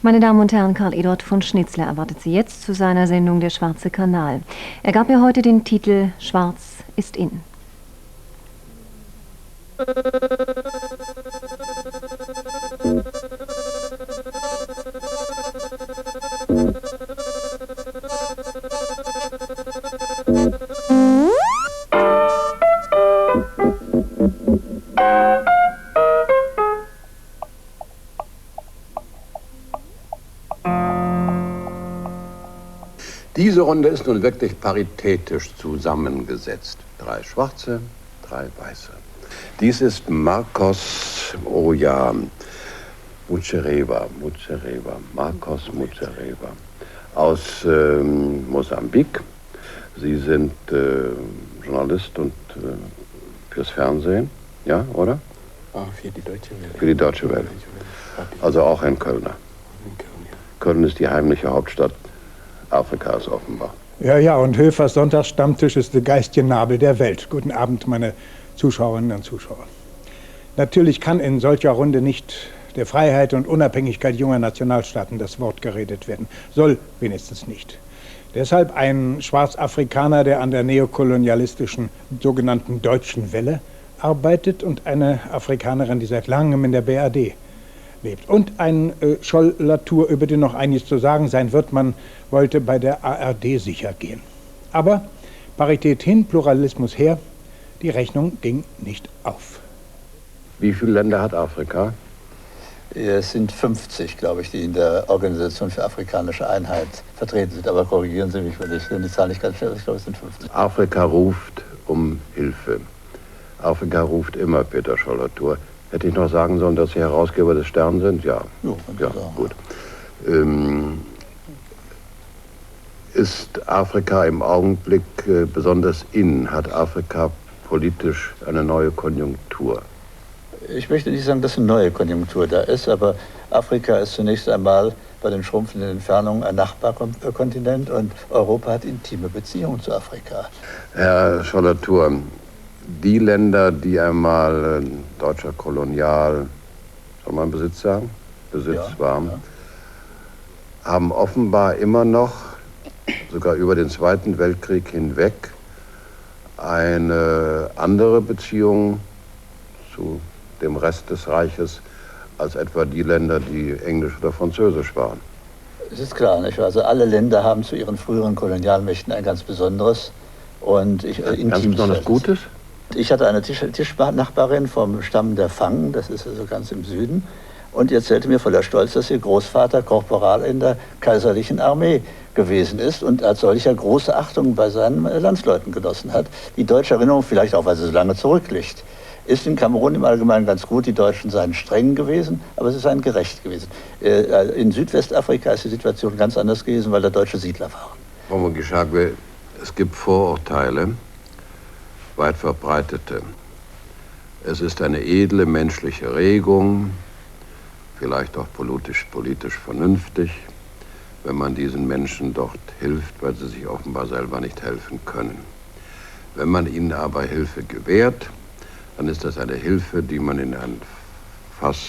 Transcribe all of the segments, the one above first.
Meine Damen und Herren, Karl Eduard von Schnitzler erwartet Sie jetzt zu seiner Sendung Der Schwarze Kanal. Er gab mir heute den Titel Schwarz ist in. Diese Runde ist nun wirklich paritätisch zusammengesetzt. 3 Schwarze, 3 Weiße. Dies ist Marcos, oh ja, Mucereva, Marcos Mucereva aus Mosambik. Sie sind Journalist und fürs Fernsehen, ja, oder? Für die Deutsche Welle. Für die Deutsche Welle. Also auch ein Kölner. Köln ist die heimliche Hauptstadt Afrikas offenbar. Ja, und Höfers Sonntagsstammtisch ist der geistige Nabel der Welt. Guten Abend, meine Zuschauerinnen und Zuschauer. Natürlich kann in solcher Runde nicht der Freiheit und Unabhängigkeit junger Nationalstaaten das Wort geredet werden. Soll wenigstens nicht. Deshalb ein Schwarzafrikaner, der an der neokolonialistischen sogenannten Deutschen Welle arbeitet, und eine Afrikanerin, die seit langem in der BRD lebt. Und ein Scholl-Latour, über den noch einiges zu sagen sein wird. Man wollte bei der ARD sicher gehen. Aber Parität hin, Pluralismus her, die Rechnung ging nicht auf. Wie viele Länder hat Afrika? Es sind 50, glaube ich, die in der Organisation für afrikanische Einheit vertreten sind. Aber korrigieren Sie mich, weil ich die Zahl nicht ganz schnell. Ich glaube, es sind 50. Afrika ruft um Hilfe. Afrika ruft immer, Peter Scholl-Latour. Hätte ich noch sagen sollen, dass Sie Herausgeber des Stern sind? Ja. Ja, gut. Ist Afrika im Augenblick besonders in? Hat Afrika politisch eine neue Konjunktur? Ich möchte nicht sagen, dass eine neue Konjunktur da ist, aber Afrika ist zunächst einmal bei den schrumpfenden Entfernungen ein Nachbarkontinent und Europa hat intime Beziehungen zu Afrika. Herr Scholl-Latour, die Länder, die einmal deutscher Kolonial, soll man Besitz sagen? Besitz waren, haben offenbar immer noch, sogar über den Zweiten Weltkrieg hinweg, eine andere Beziehung zu dem Rest des Reiches als etwa die Länder, die englisch oder französisch waren. Es ist klar, nicht? Also alle Länder haben zu ihren früheren Kolonialmächten ein ganz besonderes und ganz besonders Gutes? Ich hatte eine Tischnachbarin vom Stamm der Fang, das ist also ganz im Süden, und die erzählte mir voller Stolz, dass ihr Großvater Korporal in der kaiserlichen Armee gewesen ist und als solcher große Achtung bei seinen Landsleuten genossen hat. Die deutsche Erinnerung, vielleicht auch, weil sie so lange zurückliegt, ist in Kamerun im Allgemeinen ganz gut. Die Deutschen seien streng gewesen, aber sie seien gerecht gewesen. In Südwestafrika ist die Situation ganz anders gewesen, weil da deutsche Siedler waren. Frau Mugishaagwe, es gibt Vorurteile, weit verbreitete. Es ist eine edle menschliche Regung, vielleicht auch politisch vernünftig, wenn man diesen Menschen dort hilft, weil sie sich offenbar selber nicht helfen können. Wenn man ihnen aber Hilfe gewährt, dann ist das eine Hilfe, die man in ein Fass,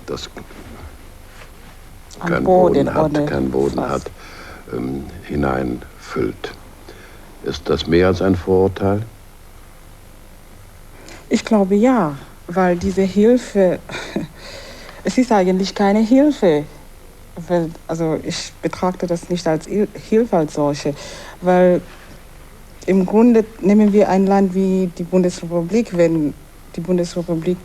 das keinen Boden hat, hineinfüllt. Ist das mehr als ein Vorurteil? Ich glaube ja, weil diese Hilfe, es ist eigentlich keine Hilfe. Also ich betrachte das nicht als Hilfe als solche, weil im Grunde nehmen wir ein Land wie die Bundesrepublik, wenn die Bundesrepublik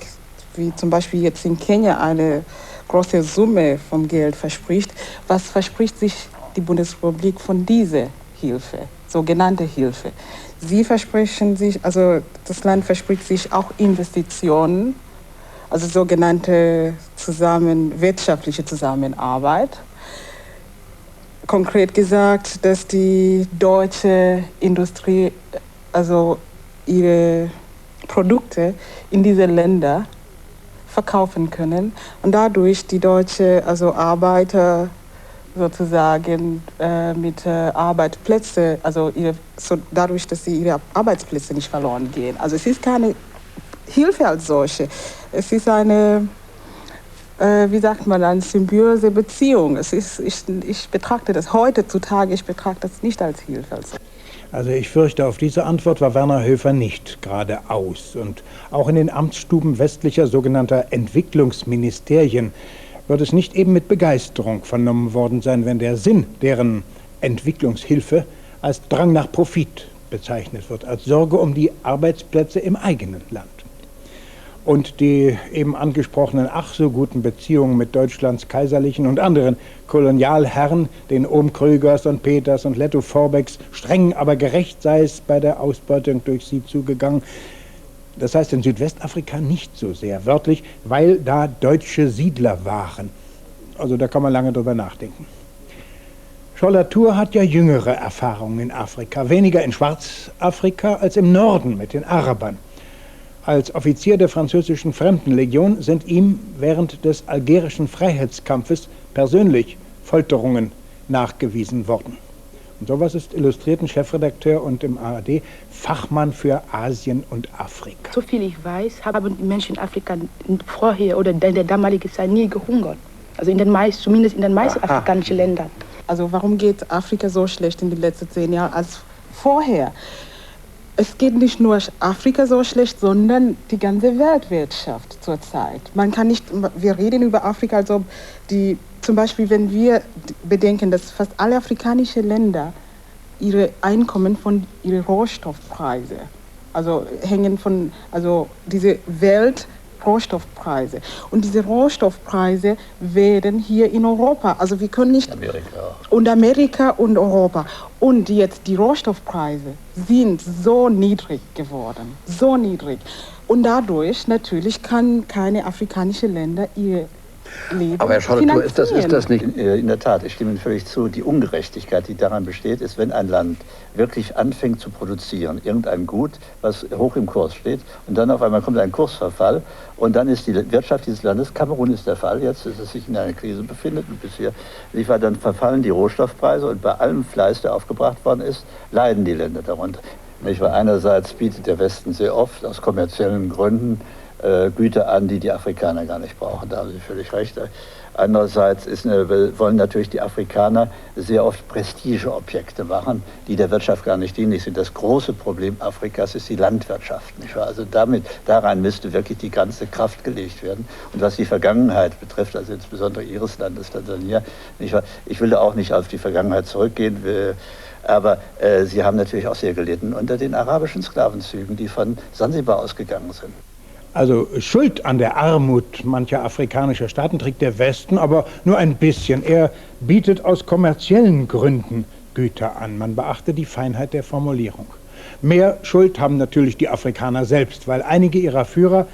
wie zum Beispiel jetzt in Kenia eine große Summe von Geld verspricht, was verspricht sich die Bundesrepublik von dieser Hilfe, sogenannte Hilfe? Sie versprechen sich, also das Land verspricht sich auch Investitionen, also sogenannte wirtschaftliche Zusammenarbeit. Konkret gesagt, dass die deutsche Industrie also ihre Produkte in diese Länder verkaufen können und dadurch die deutsche Arbeiter sozusagen mit Arbeitsplätzen, dadurch, dass sie ihre Arbeitsplätze nicht verloren gehen. Also es ist keine Hilfe als solche. Es ist eine wie sagt man, eine symbiose Beziehung. Ich betrachte das heutzutage, ich betrachte das nicht als Hilfe. Also ich fürchte, auf diese Antwort war Werner Höfer nicht geradeaus. Und auch in den Amtsstuben westlicher sogenannter Entwicklungsministerien wird es nicht eben mit Begeisterung vernommen worden sein, wenn der Sinn deren Entwicklungshilfe als Drang nach Profit bezeichnet wird, als Sorge um die Arbeitsplätze im eigenen Land. Und die eben angesprochenen ach so guten Beziehungen mit Deutschlands kaiserlichen und anderen Kolonialherren, den Ohm Krügers und Peters und Letto Vorbecks, streng aber gerecht sei es bei der Ausbeutung durch sie zugegangen. Das heißt in Südwestafrika nicht so sehr wörtlich, weil da deutsche Siedler waren. Also da kann man lange drüber nachdenken. Scholl-Latour hat ja jüngere Erfahrungen in Afrika, weniger in Schwarzafrika als im Norden mit den Arabern. Als Offizier der französischen Fremdenlegion sind ihm während des algerischen Freiheitskampfes persönlich Folterungen nachgewiesen worden. Und sowas ist Illustrierten-Chefredakteur und im ARD Fachmann für Asien und Afrika. So viel ich weiß, haben die Menschen in Afrika vorher oder in der damaligen Zeit nie gehungert. Also zumindest in den meisten afrikanischen Ländern. Also warum geht Afrika so schlecht in den letzten 10 Jahren als vorher? Es geht nicht nur Afrika so schlecht, sondern die ganze Weltwirtschaft zurzeit. Man kann nicht, wir reden über Afrika, als ob zum Beispiel, wenn wir bedenken, dass fast alle afrikanischen Länder ihre Einkommen von ihren Rohstoffpreisen, also hängen von, also diese Weltrohstoffpreise. Und diese Rohstoffpreise werden hier in Europa, also wir können nicht... Amerika und Europa. Und jetzt die Rohstoffpreise sind so niedrig geworden, so niedrig. Und dadurch natürlich kann keine afrikanische Länder ihr Leben Aber Herr Scholl-Latour, ist das nicht... In der Tat, ich stimme Ihnen völlig zu. Die Ungerechtigkeit, die daran besteht, ist, wenn ein Land wirklich anfängt zu produzieren, irgendein Gut, was hoch im Kurs steht, und dann auf einmal kommt ein Kursverfall, und dann ist die Wirtschaft dieses Landes, Kamerun ist der Fall jetzt, dass es sich in einer Krise befindet, und bisher dann verfallen die Rohstoffpreise, und bei allem Fleiß, der aufgebracht worden ist, leiden die Länder darunter. Nicht? Weil einerseits bietet der Westen sehr oft aus kommerziellen Gründen Güter an, die die Afrikaner gar nicht brauchen. Da haben Sie völlig recht. Andererseits wollen natürlich die Afrikaner sehr oft Prestigeobjekte machen, die der Wirtschaft gar nicht dienlich sind. Das große Problem Afrikas ist die Landwirtschaft. Nicht wahr? Also daran müsste wirklich die ganze Kraft gelegt werden. Und was die Vergangenheit betrifft, also insbesondere Ihres Landes, Tansania, nicht wahr? Ich will da auch nicht auf die Vergangenheit zurückgehen, aber sie haben natürlich auch sehr gelitten unter den arabischen Sklavenzügen, die von Sansibar ausgegangen sind. Also Schuld an der Armut mancher afrikanischer Staaten trägt der Westen, aber nur ein bisschen. Er bietet aus kommerziellen Gründen Güter an. Man beachte die Feinheit der Formulierung. Mehr Schuld haben natürlich die Afrikaner selbst, weil einige ihrer Führer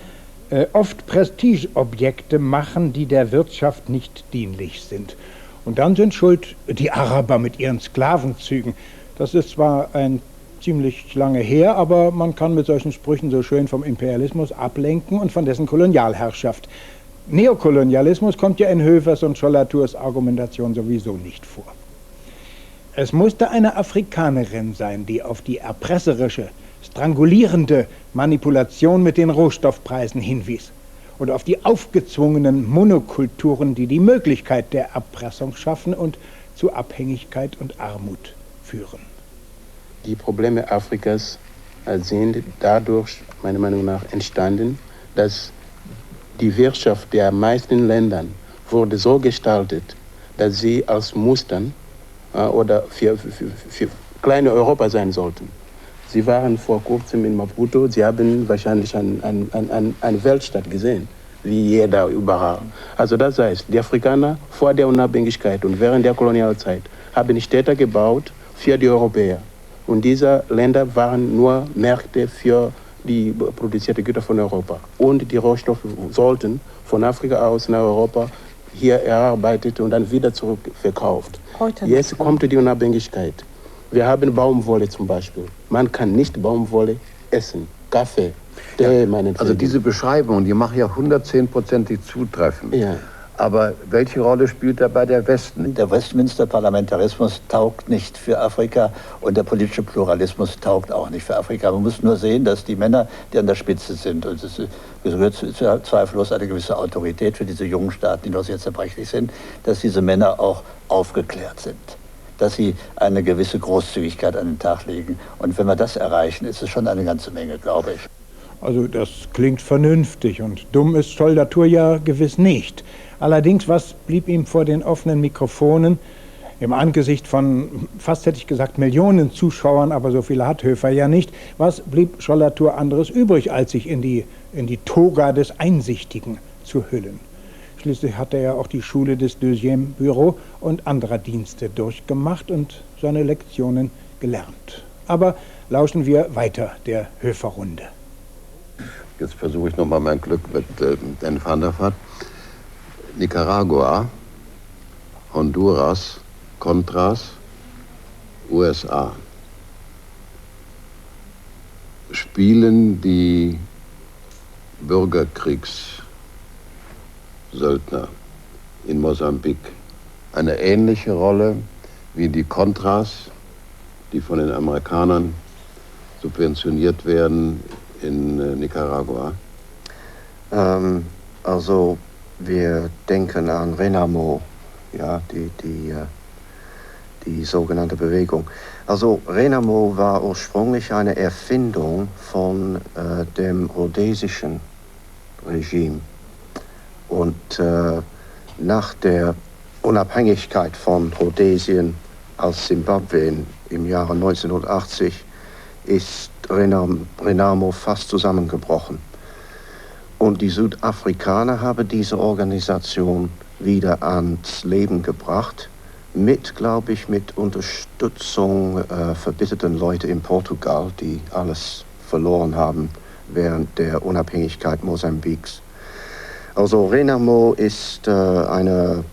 oft Prestigeobjekte machen, die der Wirtschaft nicht dienlich sind. Und dann sind schuld die Araber mit ihren Sklavenzügen. Das ist zwar ein ziemlich lange her, aber man kann mit solchen Sprüchen so schön vom Imperialismus ablenken und von dessen Kolonialherrschaft. Neokolonialismus kommt ja in Höfers und Scholl-Latours Argumentation sowieso nicht vor. Es musste eine Afrikanerin sein, die auf die erpresserische, strangulierende Manipulation mit den Rohstoffpreisen hinwies und auf die aufgezwungenen Monokulturen, die die Möglichkeit der Erpressung schaffen und zu Abhängigkeit und Armut führen. Die Probleme Afrikas sind dadurch, meiner Meinung nach, entstanden, dass die Wirtschaft der meisten Länder wurde so gestaltet, dass sie als Mustern oder für kleine Europa sein sollten. Sie waren vor kurzem in Maputo, Sie haben wahrscheinlich eine Weltstadt gesehen, wie jeder überall. Also das heißt, die Afrikaner vor der Unabhängigkeit und während der Kolonialzeit haben Städte gebaut für die Europäer. Und diese Länder waren nur Märkte für die produzierten Güter von Europa. Und die Rohstoffe sollten von Afrika aus nach Europa hier erarbeitet und dann wieder zurückverkauft. Jetzt kommt die Unabhängigkeit. Wir haben Baumwolle zum Beispiel. Man kann nicht Baumwolle essen. Kaffee, Tee, Also diese Beschreibung, die mag ja 110%ig zutreffen. Ja. Aber welche Rolle spielt dabei der Westen? Der Westminster-Parlamentarismus taugt nicht für Afrika und der politische Pluralismus taugt auch nicht für Afrika. Man muss nur sehen, dass die Männer, die an der Spitze sind, und es gehört zweifellos eine gewisse Autorität für diese jungen Staaten, die noch sehr zerbrechlich sind, dass diese Männer auch aufgeklärt sind, dass sie eine gewisse Großzügigkeit an den Tag legen. Und wenn wir das erreichen, ist es schon eine ganze Menge, glaube ich. Also das klingt vernünftig und dumm ist Soldatur ja gewiss nicht. Allerdings, was blieb ihm vor den offenen Mikrofonen im Angesicht von, fast hätte ich gesagt, Millionen Zuschauern, aber so viele hat Höfer ja nicht, was blieb Schollatur anderes übrig, als sich in die Toga des Einsichtigen zu hüllen? Schließlich hat er ja auch die Schule des Deuxième Bureau und anderer Dienste durchgemacht und seine Lektionen gelernt. Aber lauschen wir weiter der Höferrunde. Jetzt versuche ich nochmal mein Glück mit Dan van der Vaart. Nicaragua, Honduras, Contras, USA. Spielen die Bürgerkriegssöldner in Mosambik eine ähnliche Rolle wie die Contras, die von den Amerikanern subventioniert werden in Nicaragua? Also wir denken an Renamo, ja, die sogenannte Bewegung. Also Renamo war ursprünglich eine Erfindung von dem rhodesischen Regime. Und nach der Unabhängigkeit von Rhodesien aus Simbabwe im Jahre 1980 ist Renamo fast zusammengebrochen. Und die Südafrikaner haben diese Organisation wieder ans Leben gebracht, glaube ich, mit Unterstützung verbitterten Leute in Portugal, die alles verloren haben während der Unabhängigkeit Mosambiks. Also Renamo ist eine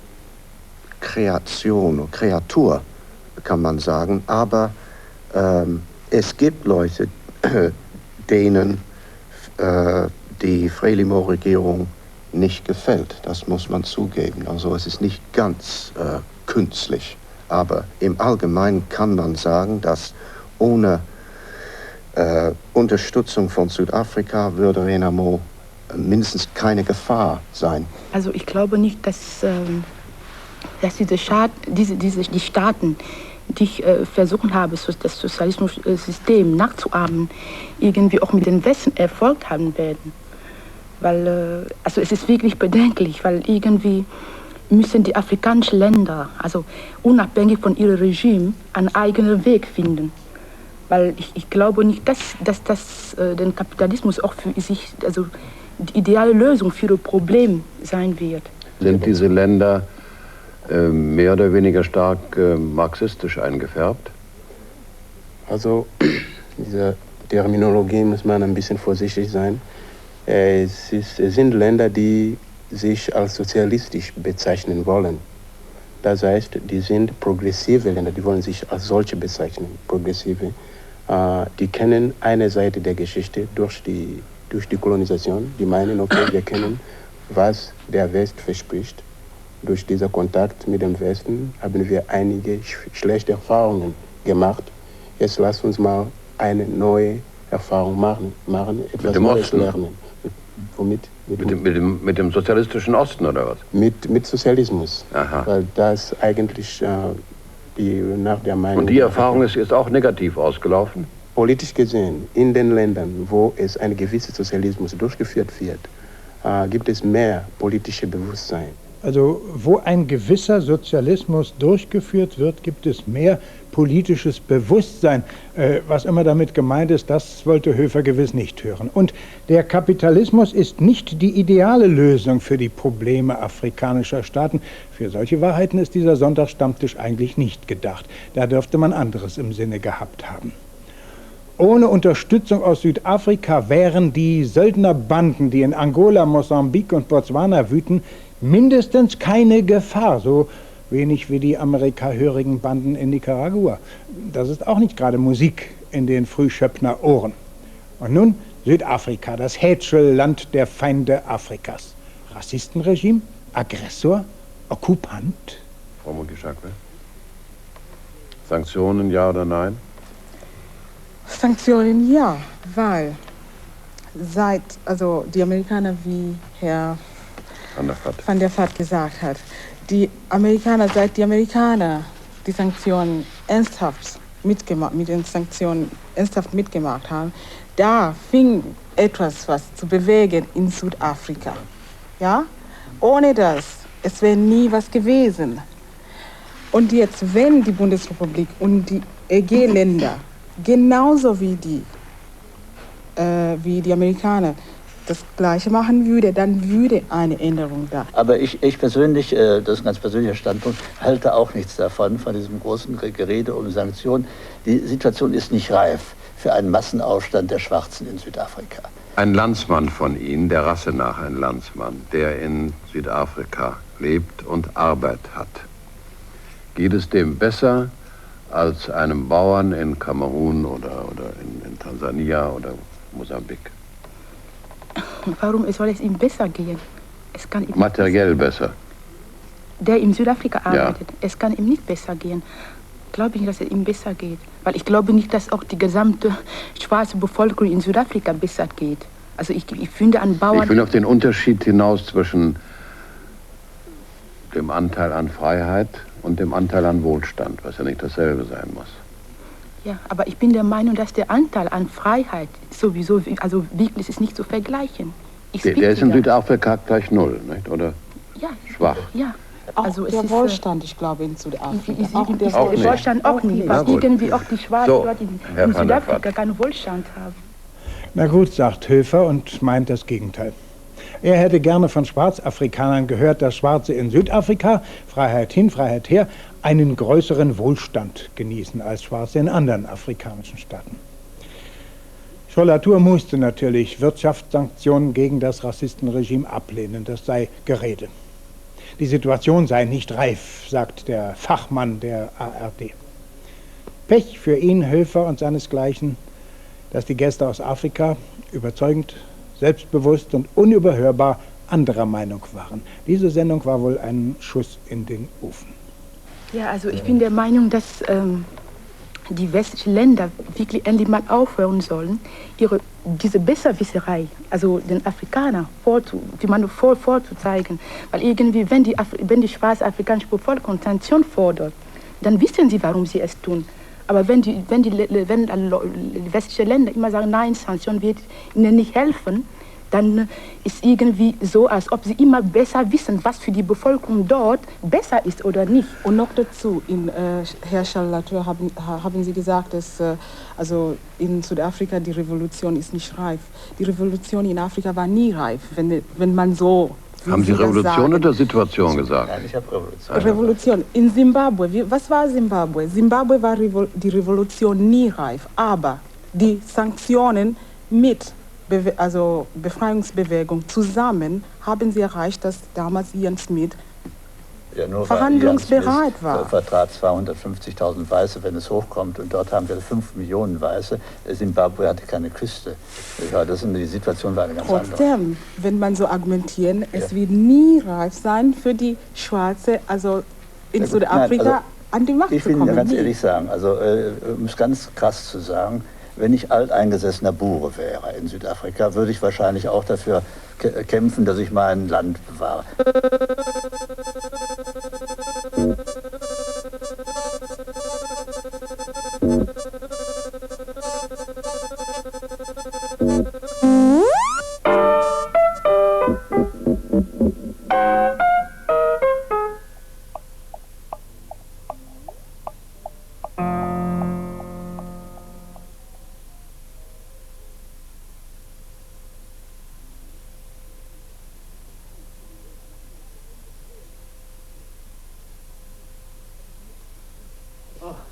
Kreatur, kann man sagen, aber es gibt Leute, denen die Frelimo-Regierung nicht gefällt. Das muss man zugeben. Also es ist nicht ganz künstlich. Aber im Allgemeinen kann man sagen, dass ohne Unterstützung von Südafrika würde Renamo mindestens keine Gefahr sein. Also ich glaube nicht, dass die Staaten, die versuchen haben, das Sozialismus-System nachzuahmen, irgendwie auch mit den Westen Erfolg haben werden. Weil, also es ist wirklich bedenklich, weil irgendwie müssen die afrikanischen Länder, also unabhängig von ihrem Regime, einen eigenen Weg finden. Weil ich glaube nicht, dass das den Kapitalismus auch für sich, also die ideale Lösung für das Problem sein wird. Sind diese Länder mehr oder weniger stark marxistisch eingefärbt? Also, diese Terminologie muss man ein bisschen vorsichtig sein. Es sind Länder, die sich als sozialistisch bezeichnen wollen. Das heißt, die sind progressive Länder, die wollen sich als solche bezeichnen, progressive. Die kennen eine Seite der Geschichte durch die Kolonisation. Die meinen, okay, wir kennen, was der West verspricht. Durch diesen Kontakt mit dem Westen haben wir einige schlechte Erfahrungen gemacht. Jetzt lasst uns mal eine neue Erfahrung machen, etwas Neues lernen. Womit? Mit dem sozialistischen Osten, oder was? Mit Sozialismus. Aha. Weil das eigentlich nach der Meinung... Und die Erfahrung ist jetzt auch negativ ausgelaufen? Politisch gesehen, in den Ländern, wo es ein gewisser Sozialismus durchgeführt wird, gibt es mehr politisches Bewusstsein. Also wo ein gewisser Sozialismus durchgeführt wird, gibt es mehr politisches Bewusstsein. Was immer damit gemeint ist, das wollte Höfer gewiss nicht hören. Und der Kapitalismus ist nicht die ideale Lösung für die Probleme afrikanischer Staaten. Für solche Wahrheiten ist dieser Sonntagsstammtisch eigentlich nicht gedacht. Da dürfte man anderes im Sinne gehabt haben. Ohne Unterstützung aus Südafrika wären die Söldnerbanden, die in Angola, Mosambik und Botswana wüten, mindestens keine Gefahr, so wenig wie die amerikahörigen Banden in Nicaragua. Das ist auch nicht gerade Musik in den Frühschöppner Ohren. Und nun Südafrika, das Hätschelland der Feinde Afrikas. Rassistenregime? Aggressor? Okkupant? Frau Mukichakwe? Sanktionen, ja oder nein? Sanktionen ja, weil also die Amerikaner, wie Herr Van der Vaart gesagt hat, seit die Amerikaner die Sanktionen ernsthaft mitgemacht haben, da fing etwas was zu bewegen in Südafrika. Ja? Ohne das, es wäre nie was gewesen. Und jetzt, wenn die Bundesrepublik und die EG-Länder genauso wie die Amerikaner das Gleiche machen würde, dann würde eine Änderung da. Aber ich persönlich, das ist ein ganz persönlicher Standpunkt, halte auch nichts davon, von diesem großen Gerede um Sanktionen. Die Situation ist nicht reif für einen Massenaufstand der Schwarzen in Südafrika. Ein Landsmann von Ihnen, der Rasse nach ein Landsmann, der in Südafrika lebt und Arbeit hat. Geht es dem besser als einem Bauern in Kamerun oder in Tansania oder Mosambik? Warum soll es ihm besser gehen? Es kann ihm materiell besser. Der in Südafrika arbeitet, ja. Es kann ihm nicht besser gehen. Glaube ich nicht, dass es ihm besser geht. Weil ich glaube nicht, dass auch die gesamte schwarze Bevölkerung in Südafrika besser geht. Also ich finde an Bauern... Ich will auf den Unterschied hinaus zwischen dem Anteil an Freiheit und dem Anteil an Wohlstand, was ja nicht dasselbe sein muss. Ja, aber ich bin der Meinung, dass der Anteil an Freiheit sowieso, also wirklich ist nicht zu vergleichen. Der ist in Südafrika gleich 0, nicht? Oder ja, schwach? Ja. Auch also der Wohlstand, ich glaube, in Südafrika. Auch der Wohlstand auch nicht, weil irgendwie auch die Schwarzen dort in Südafrika keinen Wohlstand haben. Na gut, sagt Höfer und meint das Gegenteil. Er hätte gerne von Schwarzafrikanern gehört, dass Schwarze in Südafrika, Freiheit hin, Freiheit her, einen größeren Wohlstand genießen als Schwarze in anderen afrikanischen Staaten. Schollatur musste natürlich Wirtschaftssanktionen gegen das Rassistenregime ablehnen, das sei Gerede. Die Situation sei nicht reif, sagt der Fachmann der ARD. Pech für ihn, Höfer und seinesgleichen, dass die Gäste aus Afrika überzeugend, selbstbewusst und unüberhörbar anderer Meinung waren. Diese Sendung war wohl ein Schuss in den Ofen. Ja, also ich bin der Meinung, dass die westlichen Länder wirklich endlich mal aufhören sollen, diese Besserwisserei, also den Afrikanern vorzuzeigen. Weil irgendwie, wenn die schwarze afrikanische Bevölkerung Sanktionen fordert, dann wissen sie, warum sie es tun. Aber wenn die westlichen Länder immer sagen, nein, Sanktionen wird ihnen nicht helfen, dann ist irgendwie so, als ob sie immer besser wissen, was für die Bevölkerung dort besser ist oder nicht. Und noch dazu, Herr Schollatur, haben Sie gesagt, dass also in Südafrika die Revolution ist nicht reif. Die Revolution in Afrika war nie reif, wenn man so... Haben Sie Revolution oder Situation gesagt? Nein, ich habe Revolution. Revolution. In Zimbabwe, was war Zimbabwe? Zimbabwe war die Revolution nie reif, aber die Sanktionen mit Befreiungsbewegung zusammen haben sie erreicht, dass damals Ian Smith verhandlungsbereit war. Vertrat 250.000 Weiße, wenn es hochkommt, und dort haben wir 5 Millionen Weiße. Zimbabwe hatte keine Küste. Ja, die Situation war eine ganz andere. Trotzdem, wenn man so argumentieren, es wird nie reif sein für die Schwarze, also in Südafrika, an die Macht zu kommen. Ich will ganz ehrlich sagen, also um es ganz krass zu sagen, wenn ich alteingesessener Bure wäre in Südafrika, würde ich wahrscheinlich auch dafür kämpfen, dass ich mein Land bewahre.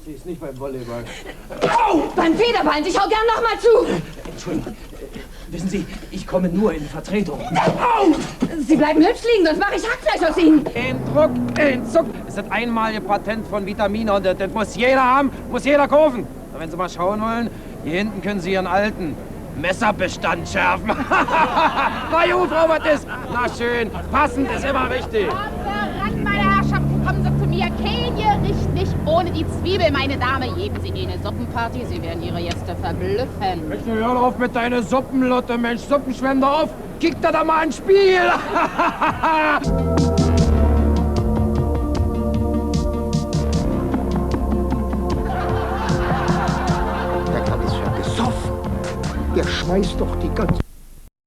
Sie ist nicht beim Volleyball. Oh, beim Federball. Ich hau gern noch mal zu. Entschuldigung. Wissen Sie, ich komme nur in Vertretung. Oh, Sie bleiben hübsch liegen, sonst mache ich Hackfleisch aus Ihnen. Entzug, Entzug. Es ist das einmalige Patent von Vitamine und das muss jeder haben, muss jeder kaufen. Und wenn Sie mal schauen wollen, hier hinten können Sie Ihren alten Messerbestand schärfen. Na gut, Frau, was ist? Na schön, passend ist immer richtig. Ran, meine Herrschaften, kommen Sie zu mir. Käse riecht nicht ohne die Zwiebel, meine Dame. Geben Sie Ihnen eine Suppenparty, Sie werden Ihre Gäste verblüffen. Mensch, hör auf mit deiner Suppenlotte, Mensch. Suppen, schwemm doch auf. Kick da mal ins Spiel. Der Kerl ist ja gesoffen. Der schmeißt doch die ganze...